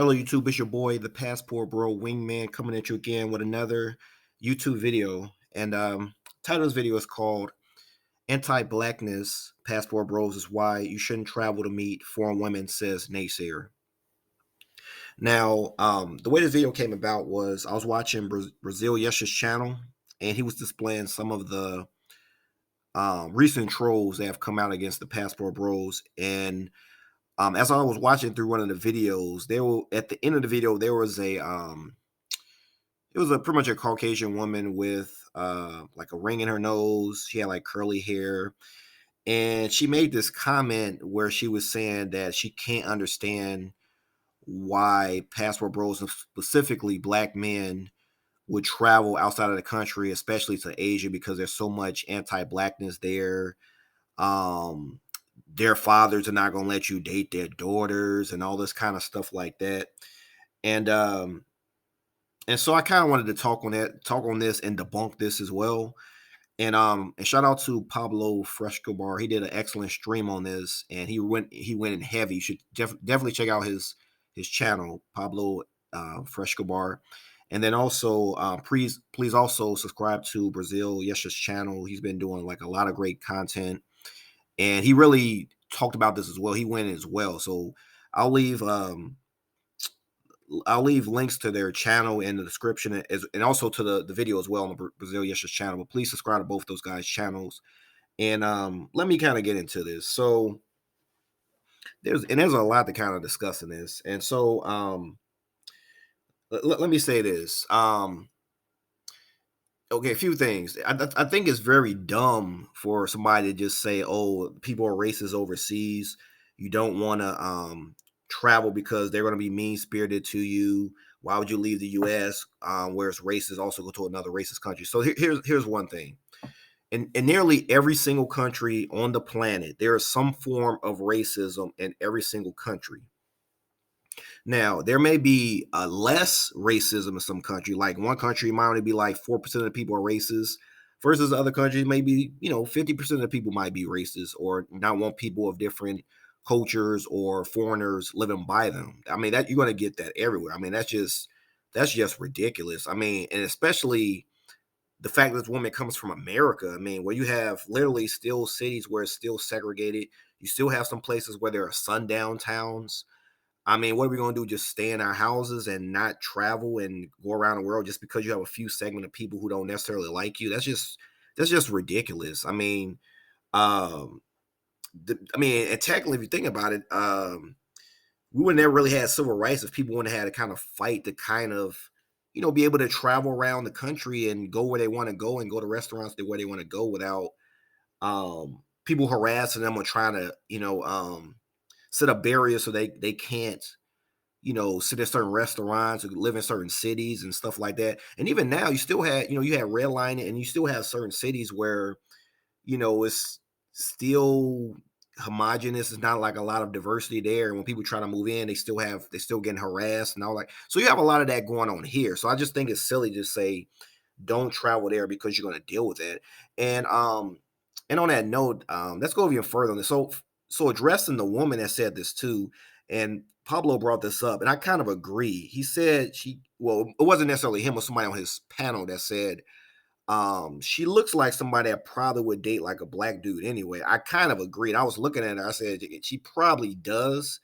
Hello, YouTube. It's your boy, the Passport Bro Wingman, coming at you again with another YouTube video. And title of this video is called Anti-Blackness. Passport Bros is why you shouldn't travel to meet foreign women, says Naysayer. Now, the way this video came about was I was watching Brazil Yesha's channel, and he was displaying some of the recent trolls that have come out against the Passport Bros. And as I was watching through one of the videos, there were at the end of the video there was a pretty much a Caucasian woman with like a ring in her nose. She had like curly hair, and she made this comment where she was saying that she can't understand why passport bros and specifically black men would travel outside of the country, especially to Asia, because there's so much anti-blackness there. Um, their fathers are not going to let you date their daughters and all this kind of stuff like that. And so I kind of wanted to talk on this and debunk this as well. And shout out to Pablo Frescobar. He did an excellent stream on this, and he went in heavy. You should definitely check out his channel, Pablo Frescobar. And then also, please also subscribe to Brazil Yesha's channel. He's been doing like a lot of great content, and he really talked about this as well. He went as well. So I'll leave I'll leave links to their channel in the description, and also to the video as well on the Brazil Yesha's channel. But please subscribe to both those guys' channels. And let me kind of get into this. So there's a lot to kind of discuss in this. And so let me say this. Okay, a few things. I think it's very dumb for somebody to just say, "Oh, people are racist overseas. You don't want to travel because they're going to be mean spirited to you. Why would you leave the U.S. Where it's racist? Also go to another racist country." So here's one thing. In nearly every single country on the planet, there is some form of racism in every single country. Now, there may be less racism in some country. Like one country might only be like 4% of the people are racist, versus other countries, maybe 50% of the people might be racist or not want people of different cultures or foreigners living by them. I mean, that you're going to get that everywhere. I mean, that's just ridiculous. I mean, and especially the fact that this woman comes from America. I mean, where you have literally still cities where it's still segregated. You still have some places where there are sundown towns. I mean, what are we going to do? Just stay in our houses and not travel and go around the world just because you have a few segment of people who don't necessarily like you? That's just ridiculous. I mean, um, and technically, if you think about it, we would never really had civil rights if people wouldn't have had to kind of fight to kind of, be able to travel around the country and go where they want to go and go to restaurants where they want to go without people harassing them or trying to, set up barriers so they can't, sit in certain restaurants or live in certain cities and stuff like that. And even now, you still had, you had redlining, and you still have certain cities where, it's still homogenous. It's not like a lot of diversity there. And when people try to move in, they still getting harassed and all that. So you have a lot of that going on here. So I just think it's silly to say don't travel there because you're going to deal with it. And on that note, let's go even further on this. So addressing the woman that said this too, and Pablo brought this up, and I kind of agree. He said well, it wasn't necessarily him, or somebody on his panel that said, she looks like somebody that probably would date like a black dude anyway. I kind of agreed. I was looking at her, I said she probably does.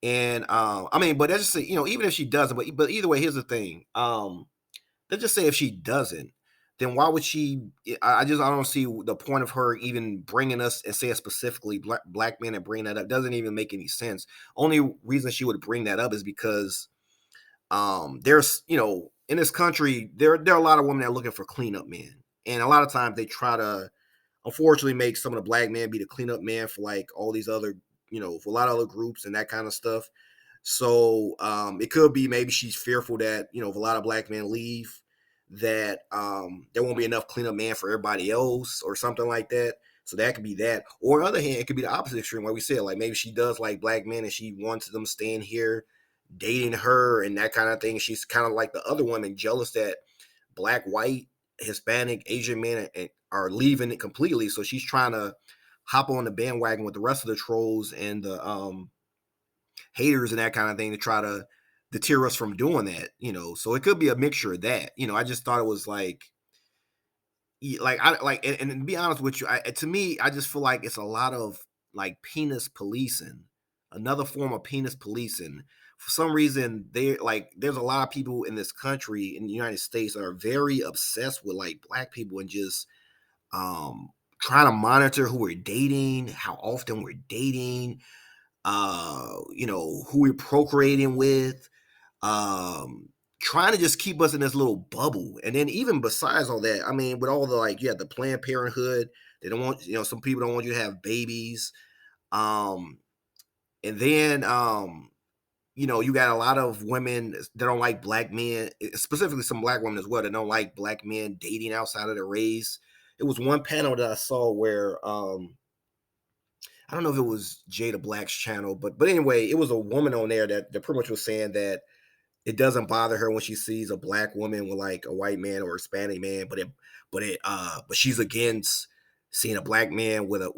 And I mean, but let's just say, even if she doesn't, but either way, here's the thing. Let's just say if she doesn't, then why would she? I don't see the point of her even bringing us and say specifically black men and bringing that up. Doesn't even make any sense. Only reason she would bring that up is because there's in this country there are a lot of women that are looking for cleanup men, and a lot of times they try to unfortunately make some of the black men be the cleanup man for like all these other for a lot of other groups and that kind of stuff. So it could be maybe she's fearful that if a lot of black men leave, that there won't be enough cleanup man for everybody else or something like that. So that could be that. Or on the other hand, it could be the opposite extreme, where we said like maybe she does like black men and she wants them staying here, dating her and that kind of thing. She's kind of like the other woman, jealous that black, white, Hispanic, Asian men are leaving it completely. So she's trying to hop on the bandwagon with the rest of the trolls and the haters and that kind of thing to try to deter us from doing that, so it could be a mixture of that. I just thought it was like, like I like, and to be honest with you, to me, I just feel like it's a lot of like penis policing, another form of penis policing. For some reason, there's a lot of people in this country, in the United States, that are very obsessed with like black people, and just um trying to monitor who we're dating, how often we're dating, who we're procreating with, um, trying to just keep us in this little bubble. And then even besides all that, I mean, with all the like, you have the Planned Parenthood, they don't want, some people don't want you to have babies. Um, and then you got a lot of women that don't like black men, specifically some black women as well, that don't like black men dating outside of their race. It was one panel that I saw where I don't know if it was Jada Black's channel, but anyway, it was a woman on there that pretty much was saying that it doesn't bother her when she sees a black woman with like a white man or a Hispanic man, but she's against seeing a black man with a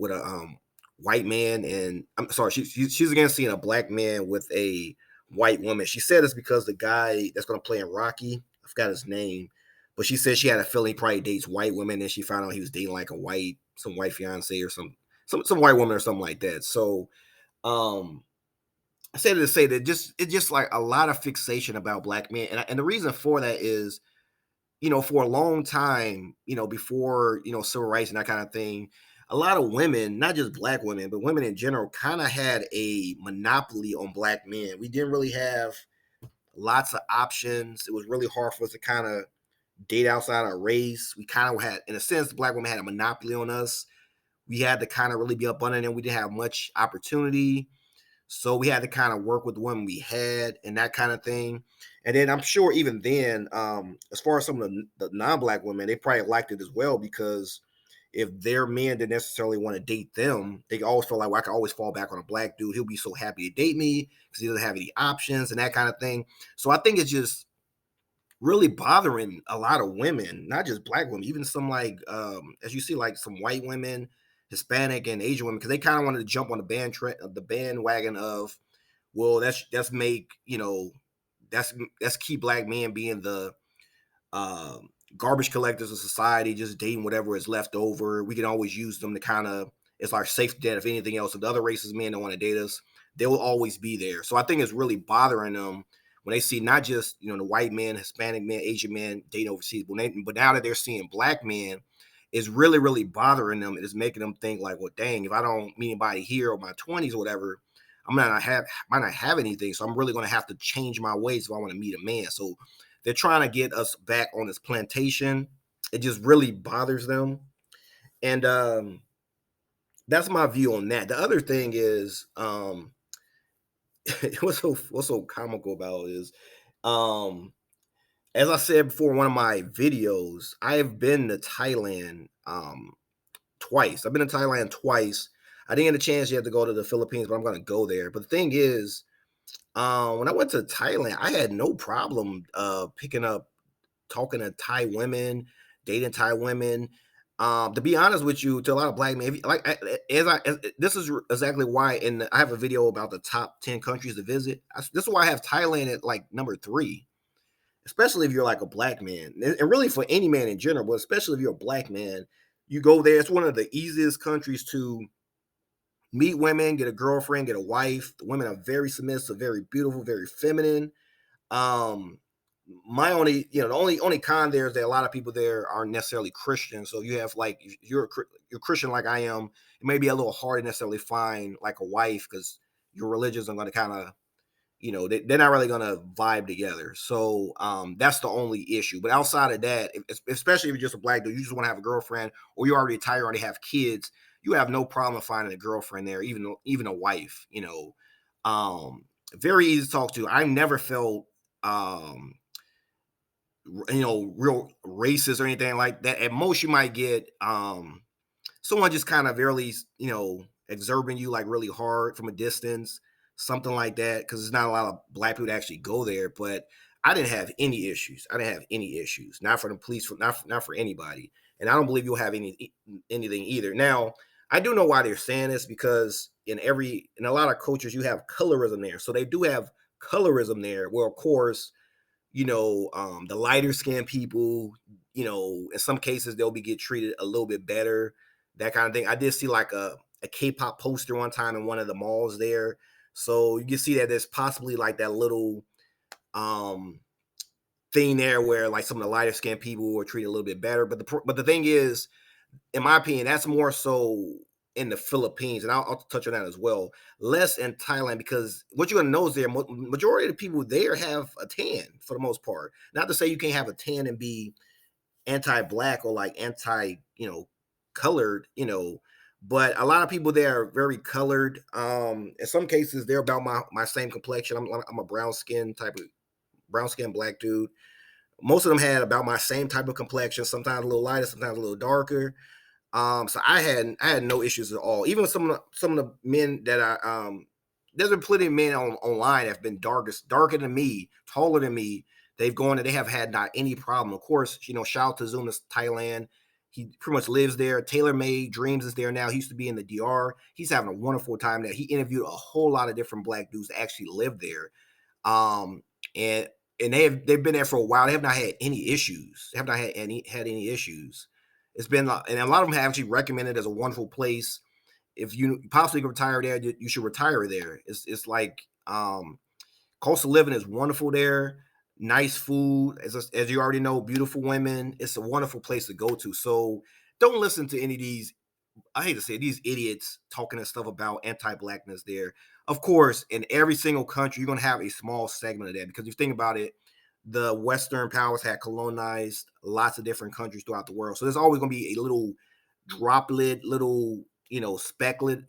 white man, and I'm sorry, she's against seeing a black man with a white woman. She said it's because the guy that's gonna play in Rocky, I forgot his name, but she said she had a feeling he probably dates white women, and she found out he was dating like some white fiance or some white woman or something like that. So um I said it to say that it's just like a lot of fixation about black men, and the reason for that is, for a long time, before civil rights and that kind of thing, a lot of women, not just black women, but women in general, kind of had a monopoly on black men. We didn't really have lots of options. It was really hard for us to kind of date outside our race. We kind of had, in a sense, the black women had a monopoly on us. We had to kind of really be up under them. We didn't have much opportunity. So we had to kind of work with the women we had and that kind of thing. And then I'm sure even then, as far as some of the non-black women, they probably liked it as well, because if their men didn't necessarily want to date them, they always felt like, well, I can always fall back on a black dude. He'll be so happy to date me because he doesn't have any options and that kind of thing. So I think it's just really bothering a lot of women, not just black women, even some like as you see, like some white women, Hispanic and Asian women, because they kind of wanted to jump on the bandwagon of, well, that's make that's keep black men being the garbage collectors of society, just dating whatever is left over. We can always use them to kind of, it's our safety net if anything else. If the other races men don't want to date us, they will always be there. So I think it's really bothering them when they see not just the white men, Hispanic men, Asian men dating overseas, but now that they're seeing black men, it's really bothering them. It's making them think like, well, dang, if I don't meet anybody here or my 20s or whatever, might not have anything. So I'm really going to have to change my ways if I want to meet a man. So they're trying to get us back on this plantation. It just really bothers them. And that's my view on that. The other thing is, what's so comical about is, um, as I said before in one of my videos, I have been to Thailand twice. I've been to Thailand twice. I didn't get a chance yet to go to the Philippines, but I'm going to go there. But the thing is, when I went to Thailand, I had no problem picking up, talking to Thai women, dating Thai women. To be honest with you, to a lot of black men, if, like this is exactly why. I have a video about the top 10 countries to visit. This is why I have Thailand at like number 3, especially if you're like a black man, and really for any man in general, but especially if you're a black man, you go there. It's one of the easiest countries to meet women, get a girlfriend, get a wife. The women are very submissive, very beautiful, very feminine. Um, my only, the only con there is that a lot of people there aren't necessarily Christian. So you have like, if you're Christian like I am, it may be a little hard to necessarily find like a wife, because your religions are going to kind of, they're not really going to vibe together. So that's the only issue. But outside of that, especially if you're just a black dude, you just want to have a girlfriend, or you're already retired, already have kids, you have no problem finding a girlfriend there, even a wife. Um, very easy to talk to. I never felt um real racist or anything like that. At most, you might get someone just kind of really, exerting you like really hard from a distance, something like that, because there's not a lot of black people that actually go there. But I didn't have any issues. I didn't have any issues, not for the police, not for anybody. And I don't believe you'll have anything either. Now, I do know why they're saying this, because in a lot of cultures you have colorism there, so they do have colorism there. Well, of course, the lighter skinned people, in some cases they'll be get treated a little bit better, that kind of thing. I did see like a K-pop poster one time in one of the malls there. So you can see that there's possibly like that little um thing there where like some of the lighter skinned people were treated a little bit better. But the thing is, in my opinion, that's more so in the Philippines, and I'll touch on that as well. Less in Thailand, because what you're gonna know is there majority of the people there have a tan for the most part. Not to say you can't have a tan and be anti-black or like anti, colored, but a lot of people there are very colored. In some cases, they're about my same complexion. I'm a brown skin black dude. Most of them had about my same type of complexion, sometimes a little lighter, sometimes a little darker. So I had no issues at all. Even with some of the men that there's been plenty of men online that have been darker than me, taller than me. They've gone and they have had not any problem. Of course, shout out to Zuna's Thailand. He pretty much lives there. Taylor Made Dreams is there now. He used to be in the DR. He's having a wonderful time there. He interviewed a whole lot of different black dudes that actually live there. Um, and they've been there for a while. They have not had any issues. They have not had any issues. It's been, and a lot of them have actually recommended it as a wonderful place. If you possibly can retire there, you should retire there. It's like cost of living is wonderful there. Nice food, as you already know, beautiful women. It's a wonderful place to go to. So don't listen to any of these, I hate to say it, these idiots talking and stuff about anti-blackness there. Of course, in every single country, you're going to have a small segment of that, because if you think about it, the Western powers had colonized lots of different countries throughout the world. So there's always going to be a little droplet, little, specklet,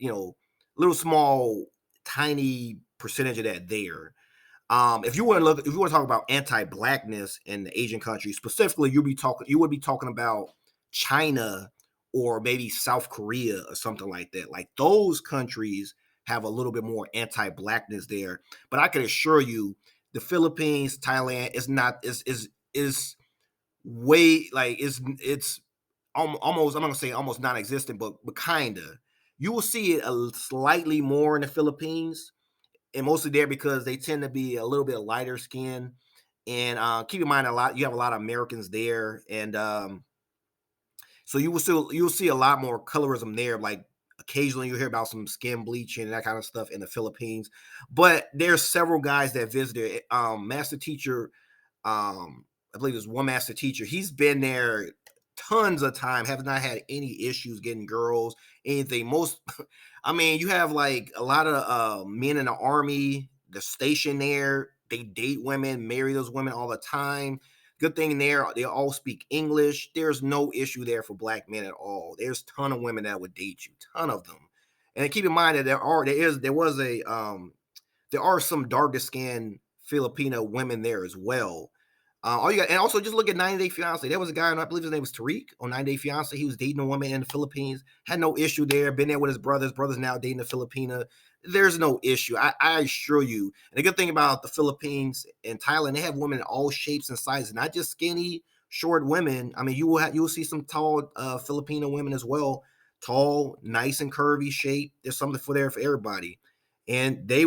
little small, tiny percentage of that there. If you want to talk about anti-blackness in the Asian countries specifically, you would be talking about China or maybe South Korea or something like that. Like those countries have a little bit more anti-blackness there. But I can assure you, the Philippines, Thailand is not is way like it's almost, I'm not gonna say almost non-existent, but kinda. You will see it slightly more in the Philippines, and mostly there because they tend to be a little bit lighter skin. And keep in mind, you have a lot of Americans there, and so you'll see a lot more colorism there. Like occasionally you hear about some skin bleaching and that kind of stuff in the Philippines. But there's several guys that visited. Master teacher, I believe there's one master teacher. He's been there tons of time, have not had any issues getting girls, anything. Most, I mean, you have like a lot of men in the army, they're stationed there. They date women, marry those women all the time. Good thing there, they all speak English. There's no issue there for black men at all. There's a ton of women that would date you, ton of them. And keep in mind that there are some darker skinned Filipino women there as well. All you got, and also just look at 90 Day Fiance. There was a guy, and I believe his name was Tariq on 90 Day Fiance. He was dating a woman in the Philippines, had no issue there. Been there with his brother. His brother's now dating a Filipina. There's no issue. I assure you. And the good thing about the Philippines and Thailand, they have women in all shapes and sizes, not just skinny, short women. I mean, you will see some tall Filipino women as well, tall, nice and curvy shape. There's something for there for everybody, and they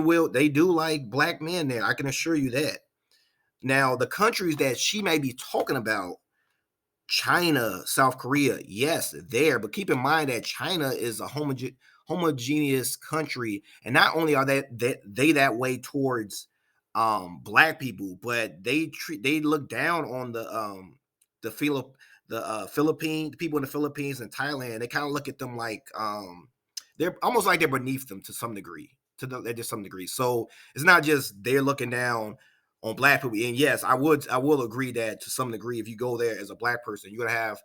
do like black men there. I can assure you that. Now, the countries that she may be talking about, China, South Korea, yes, there. But keep in mind that China is a homogeneous country, and not only are they that way towards black people, but they look down on the Philip the Philippine people in the Philippines and Thailand. They kind of look at them like they're almost like they're beneath them to some degree. To some degree. So it's not just they're looking down on black people. And yes, I will agree that to some degree, if you go there as a black person, you're gonna have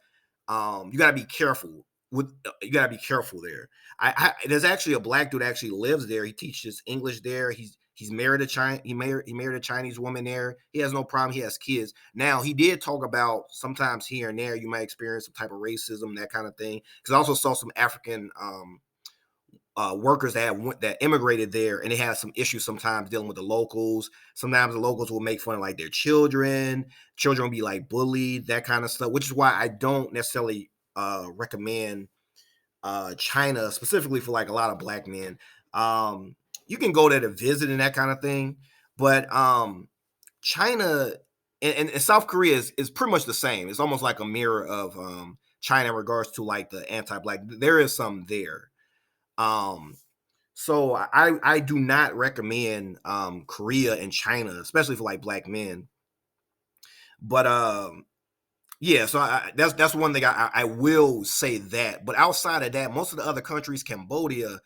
you gotta be careful with you gotta be careful there. There's actually a black dude that actually lives there. He teaches English there. He's married a China he married a Chinese woman there. He has no problem. He has kids. Now he did talk about sometimes here and there you might experience some type of racism, that kind of thing. Because I also saw some African workers that immigrated there, and they had some issues sometimes dealing with the locals. Sometimes the locals will make fun of like their children. Children will be like bullied, that kind of stuff. Which is why I don't necessarily recommend China specifically for like a lot of black men. You can go there to visit and that kind of thing, But China and South Korea is pretty much the same. It's almost like a mirror of China in regards to like the anti-black. There is some there. Um, so I do not recommend Korea and China, especially for like black men. But yeah, so that's one thing I will say that. But outside of that, most of the other countries, Cambodia,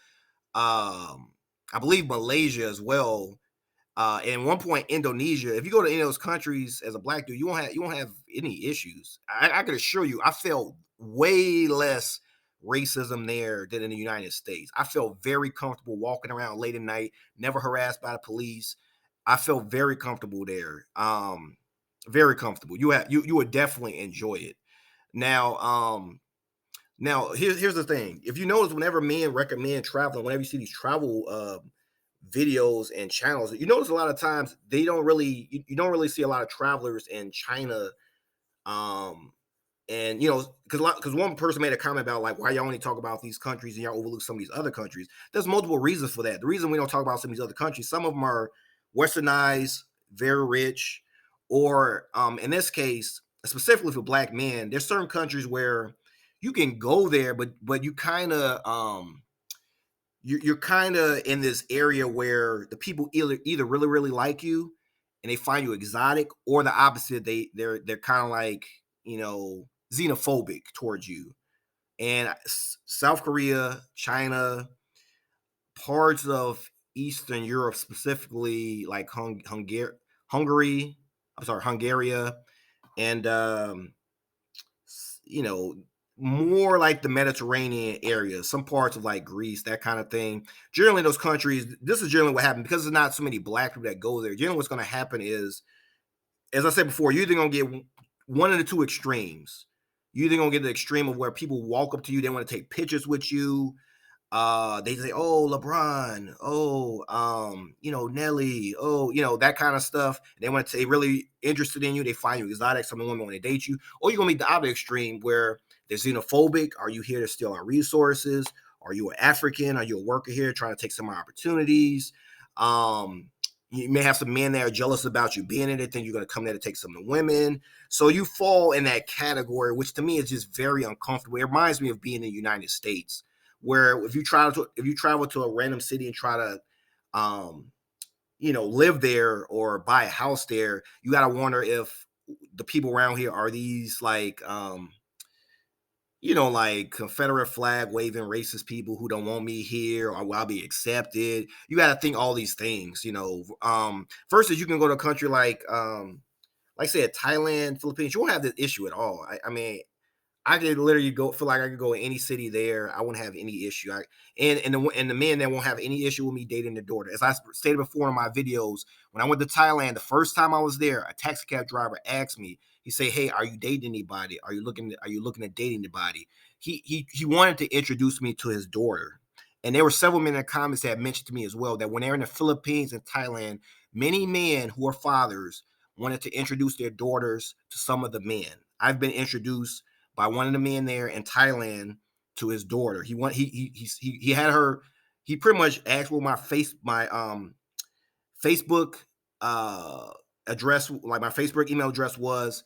I believe Malaysia as well, and one point Indonesia. If you go to any of those countries as a black dude, you won't have any issues. I can assure you, I felt way less racism there than in the United States. I felt very comfortable walking around late at night, never harassed by the police. I felt very comfortable there. Very comfortable. You would definitely enjoy it. Now, here's the thing. If you notice, whenever men recommend traveling, whenever you see these travel videos and channels, you notice a lot of times they don't really you don't really see a lot of travelers in China. Um, and because one person made a comment about like why y'all only talk about these countries and y'all overlook some of these other countries. There's multiple reasons for that. The reason we don't talk about some of these other countries, some of them are westernized, very rich, or in this case, specifically for black men, there's certain countries where you can go there, but you kind of you're kind of in this area where the people either really really like you and they find you exotic, or the opposite, they're kind of like xenophobic towards you. And South Korea, China, parts of Eastern Europe, specifically like Hungary, I'm sorry, Hungary, and you know, more like the Mediterranean area, some parts of like Greece, that kind of thing. Generally, those countries, this is generally what happened because there's not so many black people that go there. Generally, what's going to happen is, as I said before, you're either going to get one of the two extremes. You're either going to get the extreme of where people walk up to you, they want to take pictures with you, they say, "Oh, LeBron, oh, Nelly, oh, that kind of stuff." They want to say really interested in you. They find you exotic. Some women want to date you, or you're gonna meet the other extreme where they're xenophobic. Are you here to steal our resources? Are you an African? Are you a worker here trying to take some opportunities? Um, you may have some men that are jealous about you being in it. Think you're gonna come there to take some of the women. So you fall in that category, which to me is just very uncomfortable. It reminds me of being in the United States, where if you travel to a random city and try to live there or buy a house there, you got to wonder if the people around here are these like Confederate flag waving racist people who don't want me here, or will I be accepted? You got to think all these things. Versus you can go to a country like say Thailand, Philippines. You won't have this issue at all. I mean, I could literally feel like I could go in any city there. I wouldn't have any issue. And the men that won't have any issue with me dating their daughter. As I stated before in my videos, when I went to Thailand, the first time I was there, a taxi cab driver asked me. He said, "Hey, are you dating anybody? Are you looking at dating anybody?" He wanted to introduce me to his daughter. And there were several men in the comments that had mentioned to me as well that when they're in the Philippines and Thailand, many men who are fathers wanted to introduce their daughters to some of the men. I've been introduced by one of the men there in Thailand to his daughter. He had her. He pretty much asked what my Facebook uh address, like my Facebook email address was,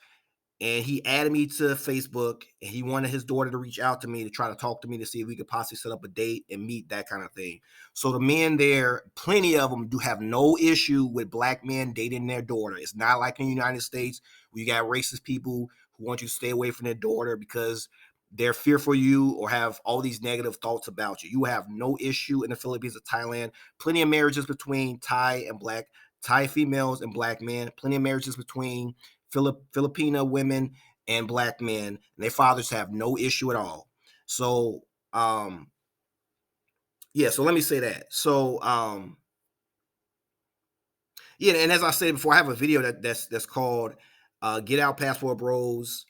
and he added me to Facebook, and he wanted his daughter to reach out to me to try to talk to me to see if we could possibly set up a date and meet, that kind of thing. So the men there, plenty of them do have no issue with black men dating their daughter. It's not like in the United States where you got racist people who want you to stay away from their daughter because they're fearful of you or have all these negative thoughts about you. You have no issue in the Philippines or Thailand. Plenty of marriages between Thai females and black men. Plenty of marriages between Filipino women and black men, and their fathers have no issue at all. So, yeah. So let me say that. So, yeah. And as I said before, I have a video that's called "Get Out Passport Bros."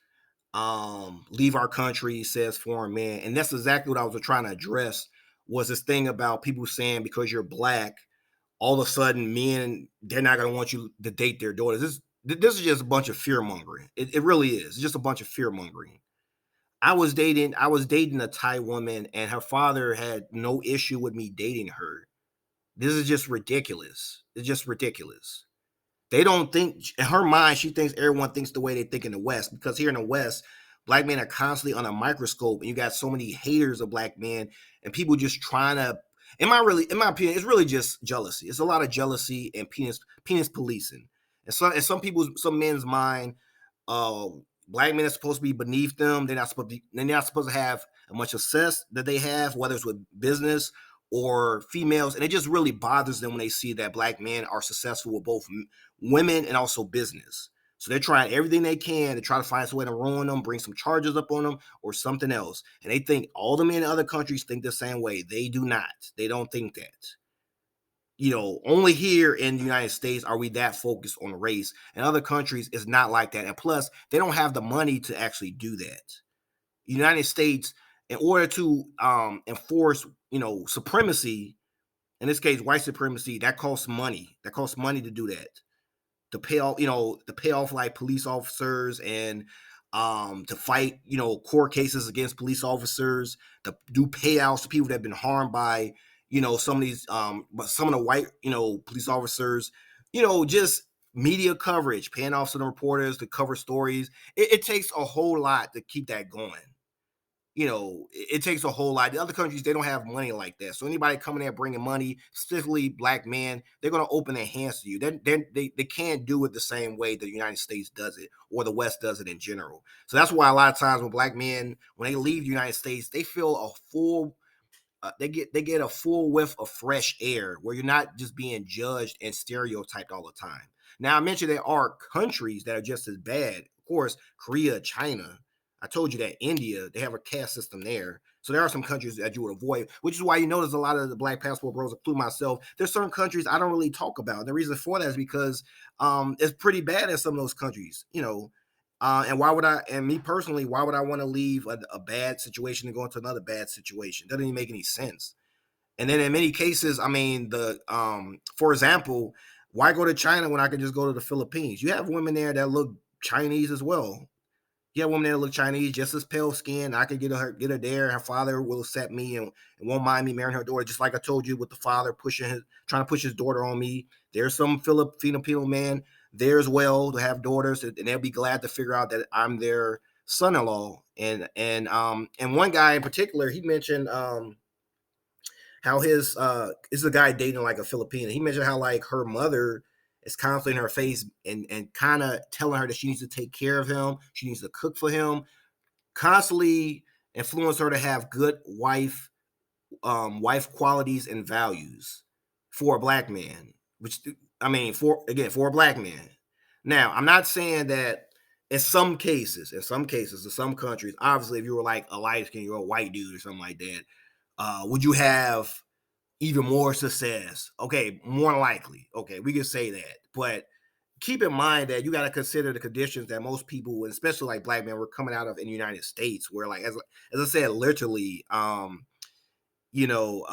Leave our country, says foreign man, and that's exactly what I was trying to address. Was this thing about people saying because you're black, all of a sudden men, they're not going to want you to date their daughters. This is just a bunch of fear mongering. It really is. It's just a bunch of fear mongering. I was dating a Thai woman, and her father had no issue with me dating her. This is just ridiculous. It's just ridiculous. They don't think, in her mind, she thinks everyone thinks the way they think in the West, because here in the West, black men are constantly on a microscope, and you got so many haters of black men and people just trying to. In my opinion, it's really just jealousy. It's a lot of jealousy and penis policing. And some men's mind, uh, black men are supposed to be beneath them. They're not supposed to have as much success that they have, whether it's with business or females, and it just really bothers them when they see that black men are successful with both women and also business. So they're trying everything they can to try to find some way to ruin them, bring some charges up on them, or something else. And they think all the men in other countries think the same way. They do not. They don't think that. Only here in the United States are we that focused on race. In other countries, it's not like that. And plus, they don't have the money to actually do that. The United States, in order to enforce, supremacy, in this case, white supremacy, that costs money. That costs money to do that, to pay off like police officers, and to fight, court cases against police officers, to do payouts to people that have been harmed by, some of these but some of the white, police officers, just media coverage, paying off some reporters to cover stories. It takes a whole lot to keep that going. It takes a whole lot. The other countries, they don't have money like that. So anybody coming there bringing money, specifically black men, they're going to open their hands to you. They can't do it the same way the United States does it, or the West does it in general. So that's why a lot of times when black men, when they leave the United States, they feel a full they get a full whiff of fresh air, where you're not just being judged and stereotyped all the time. Now, I mentioned there are countries that are just as bad. Of course, Korea, China. I told you that India, they have a caste system there. So there are some countries that you would avoid, which is why you notice a lot of the Black Passport bros, including myself, there's certain countries I don't really talk about. And the reason for that is because it's pretty bad in some of those countries, and me personally, why would I want to leave a bad situation and go into another bad situation? Doesn't even make any sense. And then in many cases, I mean, for example, why go to China when I could just go to the Philippines? You have women there that look Chinese as well. You have women there that look Chinese, just as pale skin. I could get her there. Her father will accept me and won't mind me marrying her daughter. Just like I told you, with the father trying to push his daughter on me. There's some Filipino man there as well to have daughters, and they'll be glad to figure out that I'm their son-in-law. And one guy in particular, he mentioned how his is a guy dating like a Filipina. He mentioned how like her mother is constantly in her face and kind of telling her that she needs to take care of him, she needs to cook for him, constantly influence her to have good wife qualities and values for a black man. Which, I mean, for a black man. Now, I'm not saying that in some countries, obviously, if you were like a light skin, you're a white dude or something like that, would you have even more success? Okay, more likely. Okay, we can say that. But keep in mind that you got to consider the conditions that most people, especially like black men, were coming out of in the United States, where like as I said, literally, you know,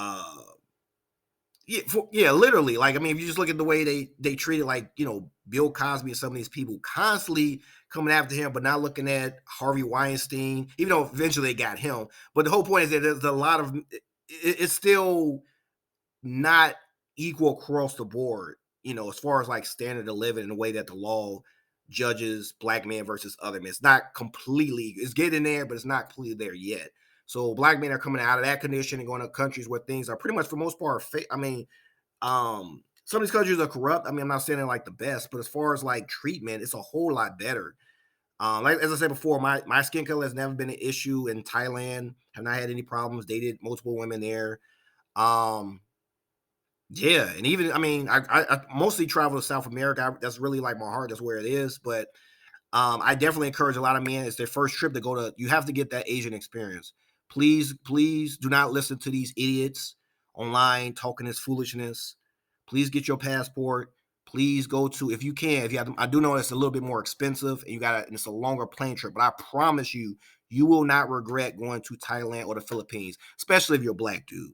literally. Like, I mean, if you just look at the way they treated, like, Bill Cosby and some of these people, constantly coming after him, but not looking at Harvey Weinstein, even though eventually they got him. But the whole point is that there's a lot of it's still not equal across the board, as far as like standard of living and the way that the law judges black men versus other men. It's not completely, it's getting there, but it's not completely there yet. So black men are coming out of that condition and going to countries where things are pretty much for the most part I mean, some of these countries are corrupt. I mean, I'm not saying they're like the best, but as far as like treatment, it's a whole lot better. Like as I said before, my skin color has never been an issue in Thailand. Have not had any problems. Dated multiple women there. Um, yeah, and even, I mean, I mostly travel to South America. That's really like my heart. That's where it is. But I definitely encourage a lot of men. It's their first trip to go to. You have to get that Asian experience. Please do not listen to these idiots online talking this foolishness. Please get your passport. Please go to, if you can. If you have, I do know it's a little bit more expensive, and it's a longer plane trip. But I promise you, you will not regret going to Thailand or the Philippines, especially if you're a black dude.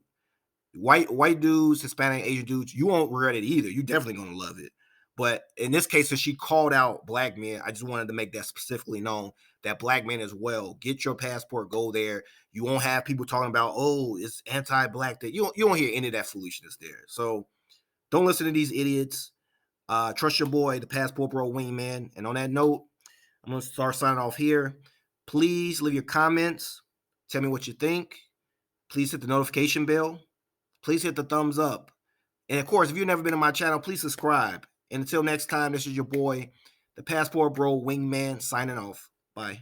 White dudes, Hispanic, Asian dudes, you won't regret it either. You're definitely gonna love it. But in this case, since she called out black men, I just wanted to make that specifically known, that black men as well. Get your passport, go there. You won't have people talking about, oh, it's anti-black. That you don't hear any of that foolishness there. So don't listen to these idiots. Trust your boy, the Passport Bro Wingman. And on that note, I'm going to start signing off here. Please leave your comments. Tell me what you think. Please hit the notification bell. Please hit the thumbs up. And of course, if you've never been on my channel, please subscribe. And until next time, this is your boy, the Passport Bro Wingman, signing off. Bye.